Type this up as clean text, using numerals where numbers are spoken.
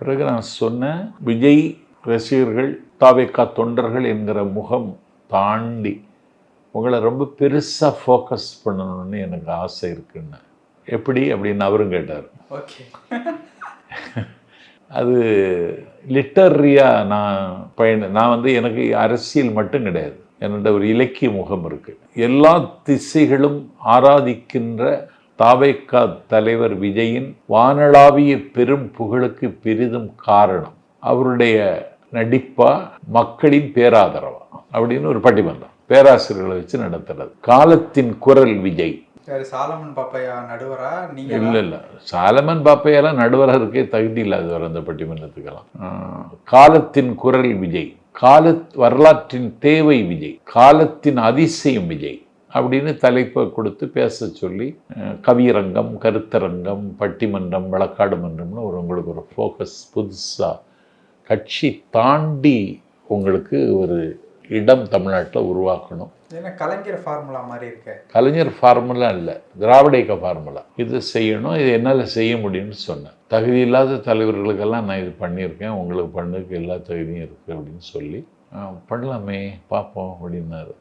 பிறகு நான் சொன்னேன், விஜய் ரசிகர்கள், தாவேக்கா தொண்டர்கள் என்கிற முகம் தாண்டி உங்களை ரொம்ப பெருசாக ஃபோக்கஸ் பண்ணணும்னு எனக்கு ஆசை இருக்குன்னு. எப்படி அப்படின்னு அவரும் கேட்டார். ஓகே. அது லிட்டரியாக நான் வந்து எனக்கு அரசியல் மட்டும் கிடையாது, என்னோட ஒரு இலக்கிய முகம் இருக்குது. எல்லா திசைகளும் ஆராதிக்கின்ற தாவேக்கா தலைவர் விஜயின் வானளாவிய பெரும் புகழுக்கு பெரிதும் காரணம் அவருடைய நடிப்பா, மக்களின் பேராதரவா அப்படின்னு ஒரு பட்டிமன்றம் பேராசிரியர்களை வச்சு நடத்துறது. காலத்தின் குரல் விஜய். சாலமன் பாப்பையா நடுவரா? நீங்க இல்லை, சாலமன் பாப்பையெல்லாம் நடுவராக இருக்கே தகுதி இல்லாதவர் அந்த பட்டிமன்றத்துக்கெல்லாம். காலத்தின் குரல் விஜய், வரலாற்றின் தேவை விஜய், காலத்தின் அதிசயம் விஜய் அப்படின்னு தலைப்பை கொடுத்து பேச சொல்லி, கவியரங்கம், கருத்தரங்கம், பட்டிமன்றம், வழக்காடு மன்றம்னு உங்களுக்கு ஒரு ஃபோக்கஸ் புதுசாக கட்சி தாண்டி உங்களுக்கு ஒரு இடம் தமிழ்நாட்டில் உருவாக்கணும். ஏன்னா கலைஞர் ஃபார்முலா மாதிரி இருக்கு. கலைஞர் ஃபார்முலா இல்லை, திராவிட இயக்க ஃபார்முலா. இது செய்யணும், இது என்னால் செய்ய முடியும்னு சொன்னேன். தகுதி இல்லாத தலைவர்களுக்கெல்லாம் நான் இது பண்ணியிருக்கேன், உங்களுக்கு பண்ணுறதுக்கு எல்லா தகுதியும் இருக்குது அப்படின்னு சொல்லி, பண்ணலாமே பார்ப்போம் அப்படின்னாரு.